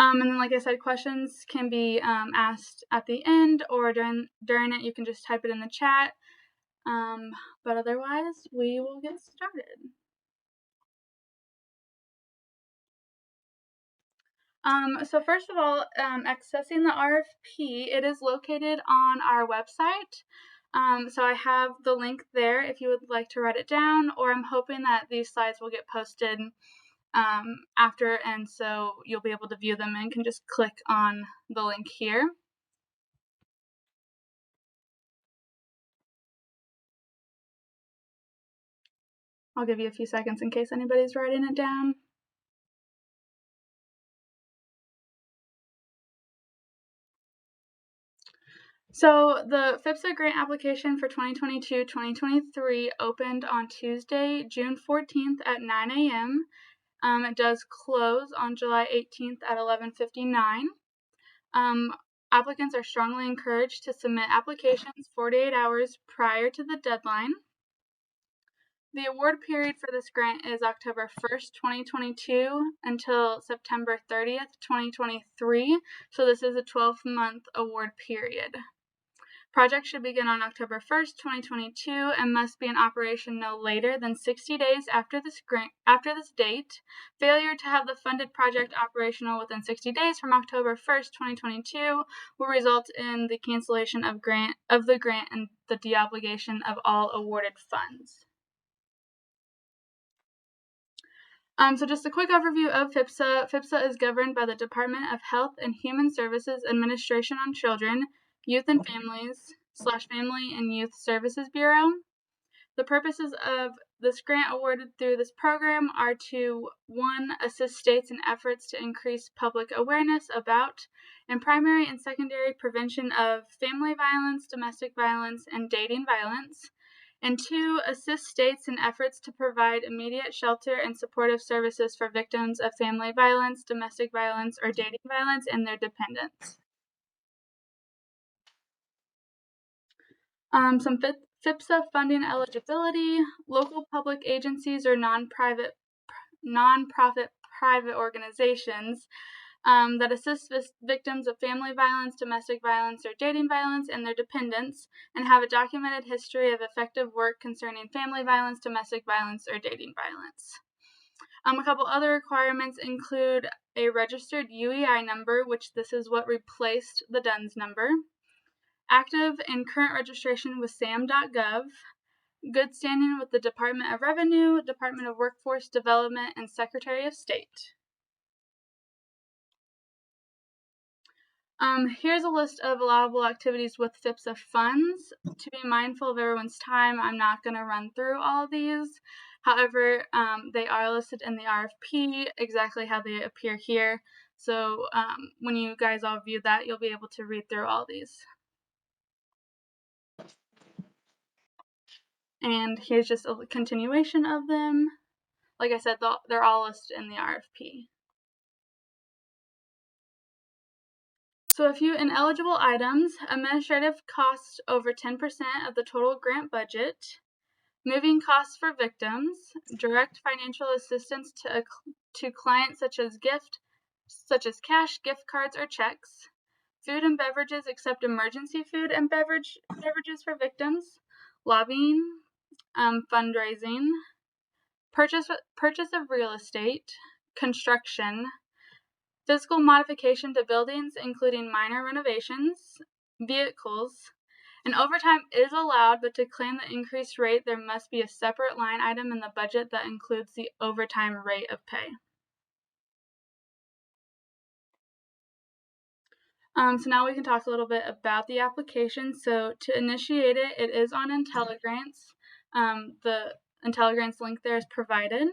And then, like I said, questions can be asked at the end, or during it, you can just type it in the chat. But otherwise, we will get started. So first of all, accessing the RFP, it is located on our website. So I have the link there if you would like to write it down, or I'm hoping that these slides will get posted after, and so you'll be able to view them and can just click on the link here. I'll give you a few seconds in case anybody's writing it down. So the FVPSA grant application for 2022-2023 opened on Tuesday, June 14th at 9 a.m. It does close on July 18th at 11:59. Applicants are strongly encouraged to submit applications 48 hours prior to the deadline. The award period for this grant is October 1st, 2022 until September 30th, 2023. So this is a 12-month award period. Projects should begin on October 1st, 2022 and must be in operation no later than 60 days after this date. Failure to have the funded project operational within 60 days from October 1st, 2022 will result in the cancellation of the grant and the deobligation of all awarded funds. So just a quick overview of FVPSA. FVPSA is governed by the Department of Health and Human Services Administration on Children, Youth and Families / Family and Youth Services Bureau. The purposes of this grant awarded through this program are to 1. Assist states in efforts to increase public awareness about and primary and secondary prevention of family violence, domestic violence, and dating violence. And 2. Assist states in efforts to provide immediate shelter and supportive services for victims of family violence, domestic violence, or dating violence and their dependents. Some FVPSA funding eligibility: local public agencies or nonprofit private organizations that assist victims of family violence, domestic violence, or dating violence and their dependents, and have a documented history of effective work concerning family violence, domestic violence, or dating violence. A couple other requirements include a registered UEI number, which this is what replaced the DUNS number, active and current registration with SAM.gov, good standing with the Department of Revenue, Department of Workforce Development, and Secretary of State. Here's a list of allowable activities with FVPSA funds. To be mindful of everyone's time, I'm not going to run through all of these. However, they are listed in the RFP exactly how they appear here. So when you guys all view that, you'll be able to read through all these. And here's just a continuation of them. Like I said, they're all listed in the RFP. So a few ineligible items: administrative costs over 10% of the total grant budget, moving costs for victims, direct financial assistance to clients such as cash, gift cards, or checks, food and beverages except emergency food and beverages for victims, lobbying, fundraising, purchase of real estate, construction, physical modification to buildings, including minor renovations, vehicles, and overtime is allowed, but to claim the increased rate, there must be a separate line item in the budget that includes the overtime rate of pay. So now we can talk a little bit about the application. So to initiate it, it is on IntelliGrants. The IntelliGrants link there is provided.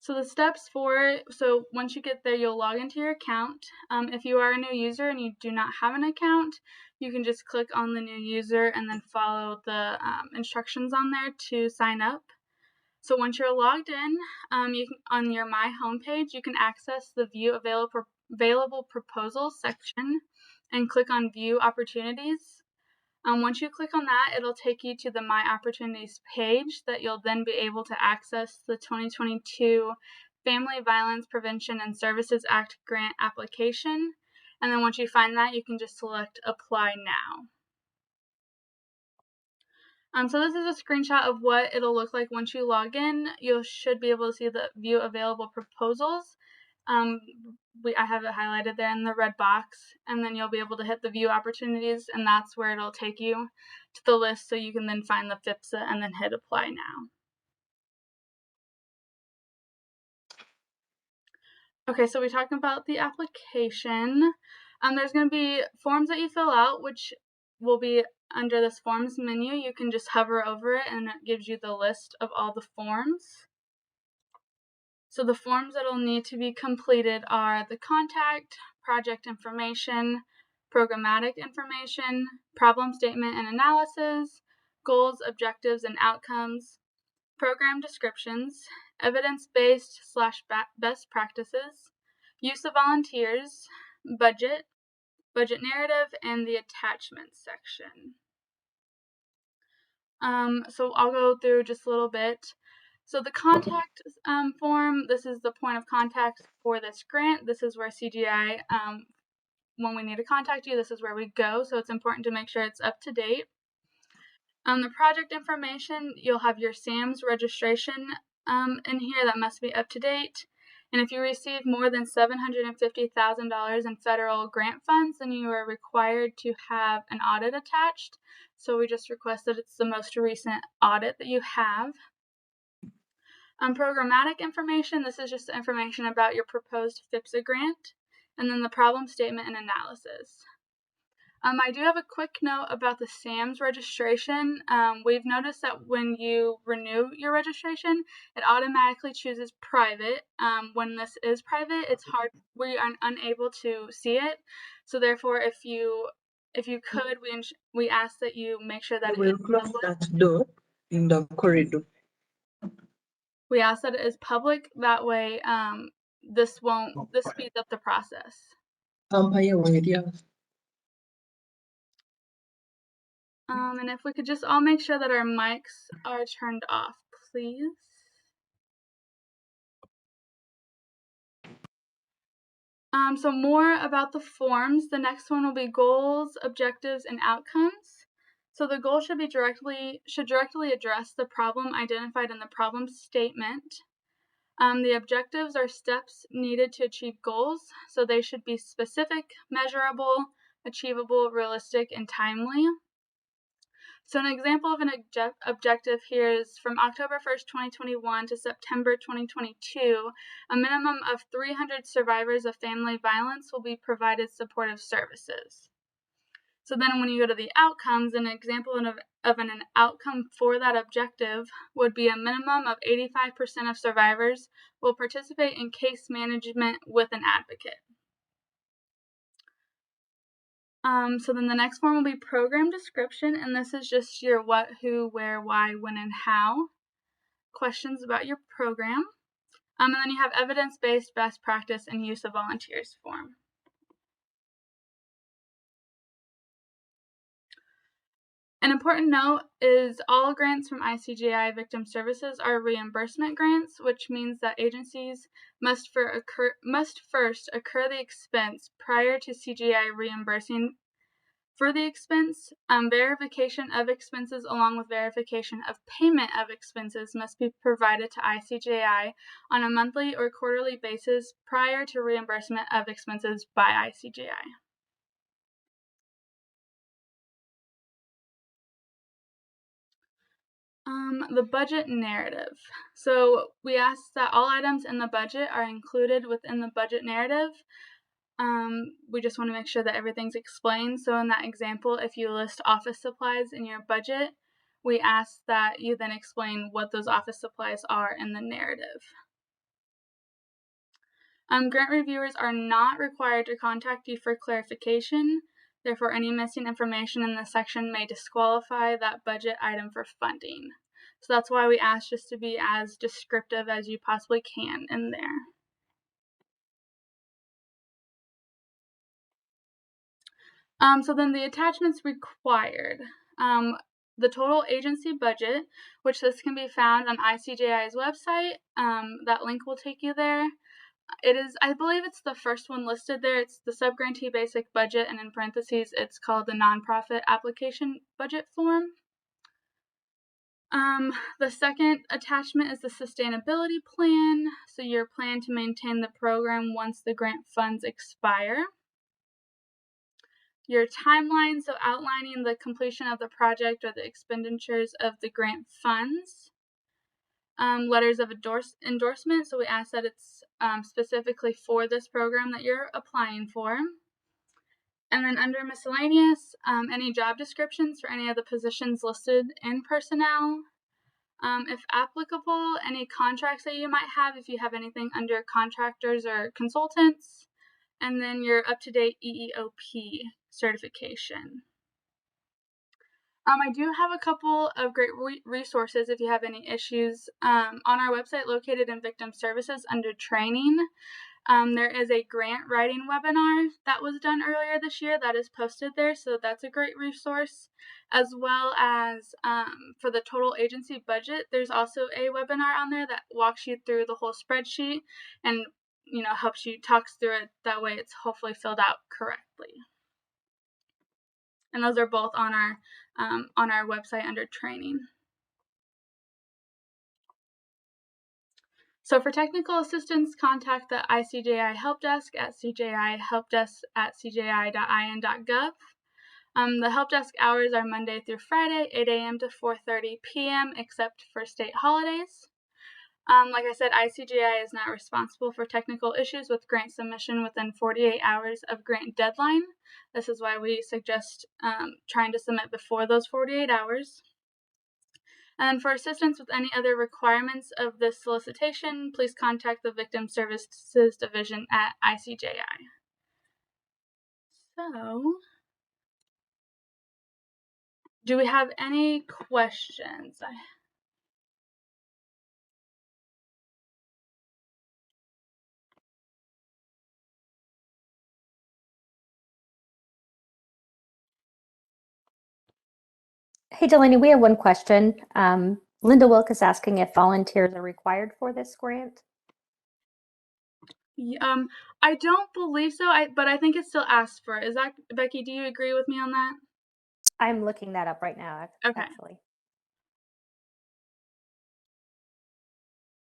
So the steps so once you get there, you'll log into your account. If you are a new user and you do not have an account, you can just click on the new user and then follow the instructions on there to sign up. So once you're logged in, on your My homepage, you can access the View Available Proposals section and click on View Opportunities. Once you click on that, it'll take you to the My Opportunities page that you'll then be able to access the 2022 Family Violence Prevention and Services Act grant application. And then once you find that, you can just select Apply Now. So this is a screenshot of what it'll look like once you log in. You should be able to see the View Available Proposals. I have it highlighted there in the red box, and then you'll be able to hit the View Opportunities, and that's where it'll take you to the list so you can then find the FVPSA and then hit Apply Now. Okay, so we talked about the application. There's going to be forms that you fill out, which will be under this Forms menu. You can just hover over it, and it gives you the list of all the forms. So the forms that will need to be completed are the contact, project information, programmatic information, problem statement and analysis, goals, objectives, and outcomes, program descriptions, evidence-based / best practices, use of volunteers, budget narrative, and the attachments section. So I'll go through just a little bit. So the contact form, this is the point of contact for this grant. This is where CJI, when we need to contact you, this is where we go. So it's important to make sure it's up to date. The project information, you'll have your SAMS registration in here that must be up to date. And if you receive more than $750,000 in federal grant funds, then you are required to have an audit attached. So we just request that it's the most recent audit that you have. Programmatic information, this is just information about your proposed FVPSA grant, and then the problem statement and analysis. I do have a quick note about the SAMS registration. We've noticed that when you renew your registration, it automatically chooses private. When this is private, it's hard, we are unable to see it. So therefore, if you could, we ask that you make sure that we will close that door in the corridor. We ask that it is public. That way, this speeds up the process. And if we could just all make sure that our mics are turned off, please. So more about the forms. The next one will be goals, objectives, and outcomes. So the goal should directly address the problem identified in the problem statement. The objectives are steps needed to achieve goals, so they should be specific, measurable, achievable, realistic, and timely. So an example of an objective here is from October 1st, 2021 to September 2022, a minimum of 300 survivors of family violence will be provided supportive services. So then when you go to the outcomes, an example of an outcome for that objective would be a minimum of 85% of survivors will participate in case management with an advocate. So then the next form will be program description, and this is just your what, who, where, why, when, and how questions about your program. And then you have evidence-based best practice and use of volunteers form. An important note is all grants from ICJI Victim Services are reimbursement grants, which means that agencies must first incur the expense prior to CJI reimbursing for the expense. Verification of expenses along with verification of payment of expenses must be provided to ICJI on a monthly or quarterly basis prior to reimbursement of expenses by ICJI. The budget narrative. So we ask that all items in the budget are included within the budget narrative. We just want to make sure that everything's explained. So in that example, if you list office supplies in your budget, we ask that you then explain what those office supplies are in the narrative. Grant reviewers are not required to contact you for clarification. Therefore, any missing information in this section may disqualify that budget item for funding. So that's why we ask just to be as descriptive as you possibly can in there. So then the attachments required. the total agency budget, which this can be found on ICJI's website. That link will take you there. It is, I believe it's the first one listed there. It's the subgrantee basic budget, and in parentheses, it's called the nonprofit application budget form. The second attachment is the sustainability plan. So your plan to maintain the program once the grant funds expire. Your timeline, so outlining the completion of the project or the expenditures of the grant funds. Letters of endorsement, so we ask that it's specifically for this program that you're applying for. And then under miscellaneous, any job descriptions for any of the positions listed in personnel. If applicable, any contracts that you might have, if you have anything under contractors or consultants, and then your up-to-date EEOP certification. I do have a couple of great resources if you have any issues. On our website located in Victim Services under Training, there is a grant writing webinar that was done earlier this year that is posted there, so that's a great resource. As well as for the total agency budget, there's also a webinar on there that walks you through the whole spreadsheet and helps you talks through it. That way it's hopefully filled out correctly. And those are both on our website under Training. So for technical assistance, contact the ICJI Help Desk at cjihelpdesk@cji.in.gov. The help desk hours are Monday through Friday, 8 a.m. to 4:30 p.m., except for state holidays. Like I said, ICJI is not responsible for technical issues with grant submission within 48 hours of grant deadline. This is why we suggest trying to submit before those 48 hours. And for assistance with any other requirements of this solicitation, please contact the Victim Services Division at ICJI. So, do we have any questions? Hey, Delaney, we have one question. Linda Wilk is asking if volunteers are required for this grant. I don't believe so, but I think it's still asked for. Is that, Becky, do you agree with me on that? I'm looking that up right now, Okay. actually.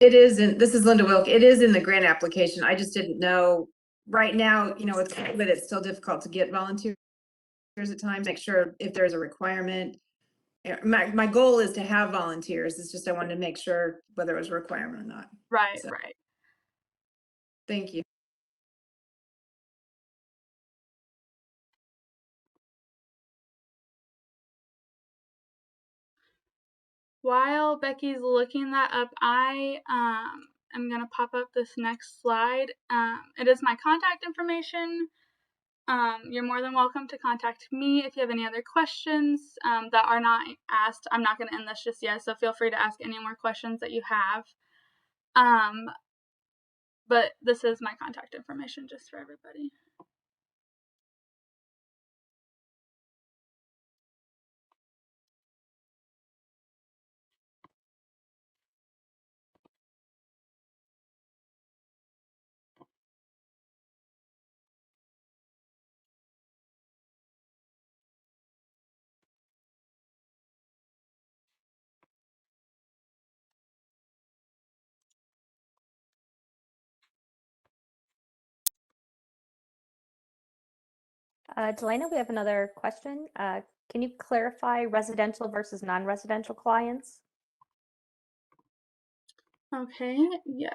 It is this is Linda Wilk. It is in the grant application. I just didn't know right now, with COVID, it's still difficult to get volunteers at times. Make sure if there's a requirement. My goal is to have volunteers. It's just I wanted to make sure whether it was a requirement or not. Right, So, right. Thank you. While Becky's looking that up, I am going to pop up this next slide. It is my contact information. You're more than welcome to contact me if you have any other questions that are not asked. I'm not going to end this just yet, so feel free to ask any more questions that you have. But this is my contact information just for everybody. Delana, we have another question. Can you clarify residential versus non-residential clients? Okay, yes.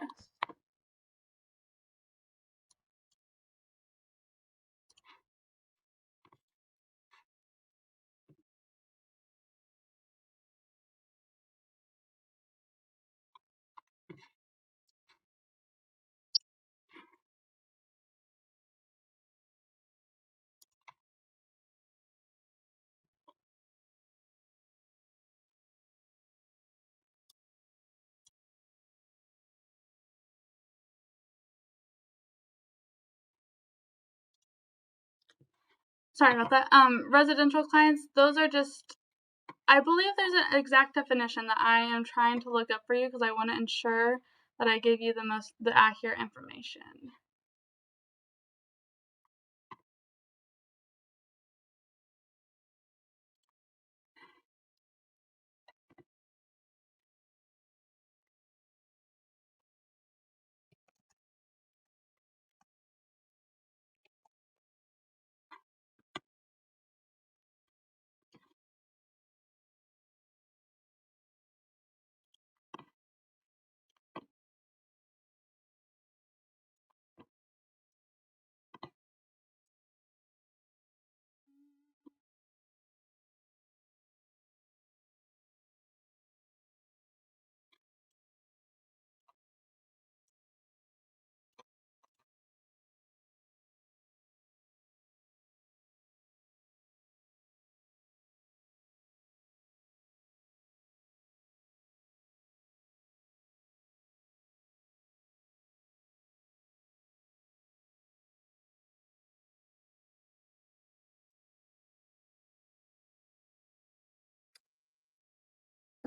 Sorry about that. Residential clients, those are just I believe there's an exact definition that I am trying to look up for you because I want to ensure that I give you the accurate information.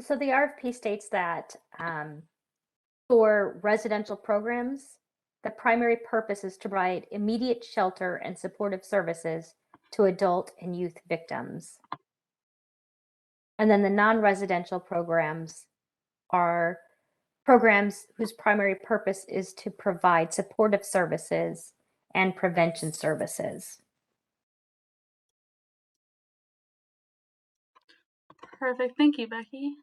So the RFP states that for residential programs, the primary purpose is to provide immediate shelter and supportive services to adult and youth victims. And then the non-residential programs are programs whose primary purpose is to provide supportive services and prevention services. Perfect. Thank you, Becky.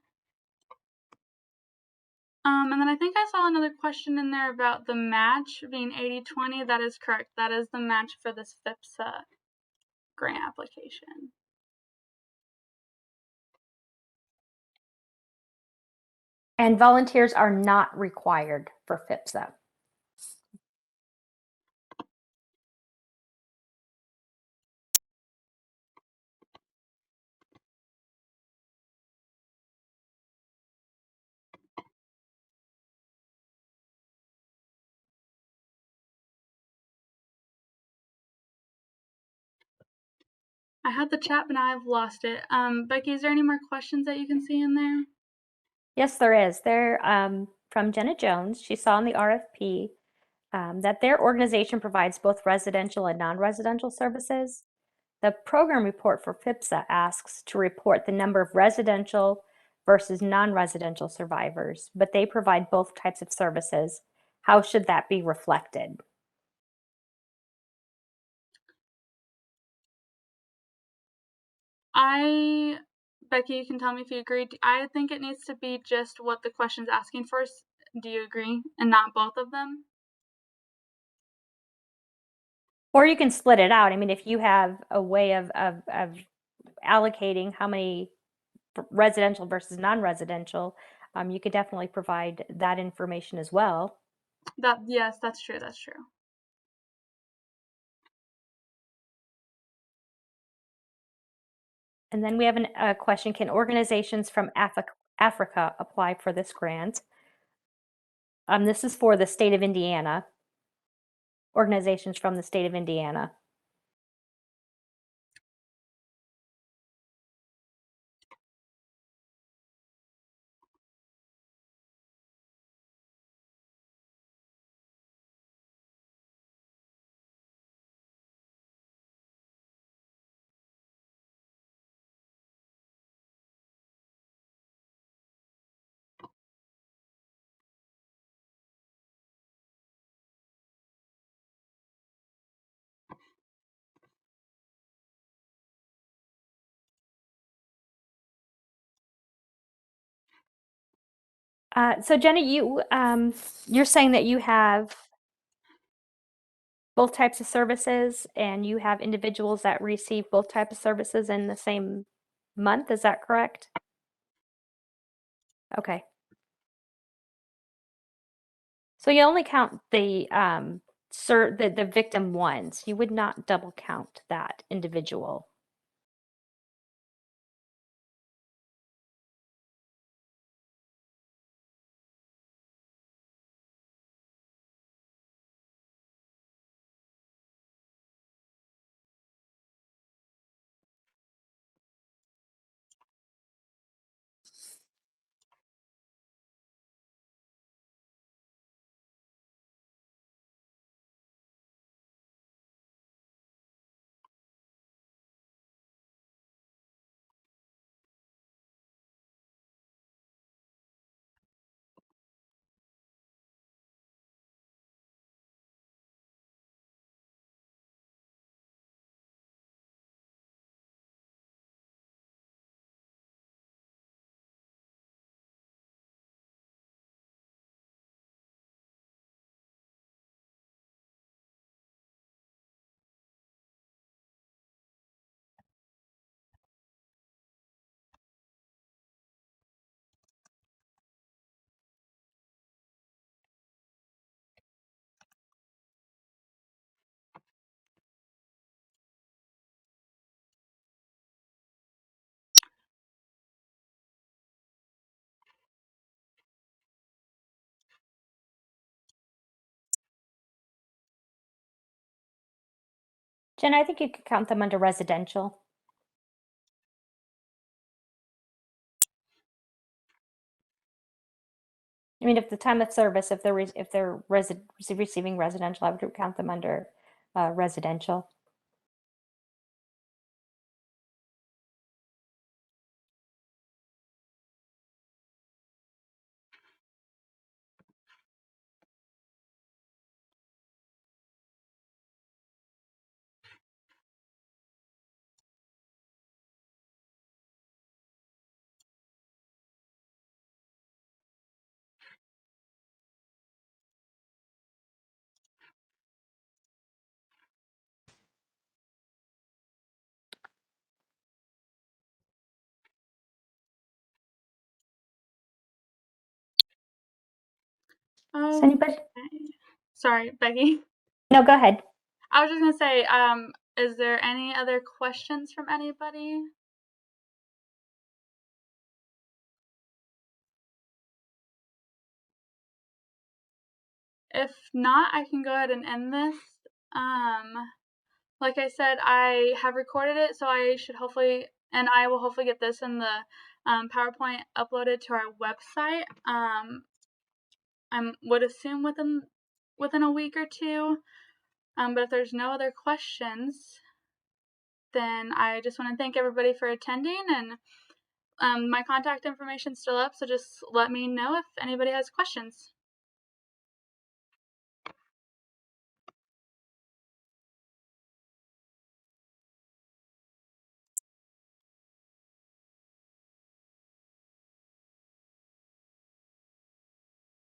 And then I think I saw another question in there about the match being 80/20. That is correct. That is the match for this FVPSA grant application. And volunteers are not required for FVPSA. I had the chat, but now I've lost it. Becky, is there any more questions that you can see in there? Yes, there is. They're from Jenna Jones. She saw in the RFP that their organization provides both residential and non-residential services. The program report for FVPSA asks to report the number of residential versus non-residential survivors, but they provide both types of services. How should that be reflected? Becky, you can tell me if you agree. I think it needs to be just what the question's asking for. Do you agree? And not both of them? Or you can split it out. I mean, if you have a way of allocating how many residential versus non-residential, you could definitely provide that information as well. Yes, that's true. That's true. And then we have a question, can organizations from Africa apply for this grant? This is for the state of Indiana, organizations from the state of Indiana. So Jenny, you're saying that you have both types of services and you have individuals that receive both types of services in the same month. Is that correct? Okay. So you only count the the victim once. You would not double count that individual. Jen, I think you could count them under residential. I mean, if the time of service, if they're receiving residential, I would count them under residential. Oh, So anybody? sorry, Becky. No, go ahead. I was just gonna say, is there any other questions from anybody? If not, I can go ahead and end this. Like I said, I have recorded it, so I should hopefully, and I will hopefully get this in the PowerPoint uploaded to our website. I would assume within a week or two. But if there's no other questions, then I just want to thank everybody for attending, and my contact information is still up, so just let me know if anybody has questions.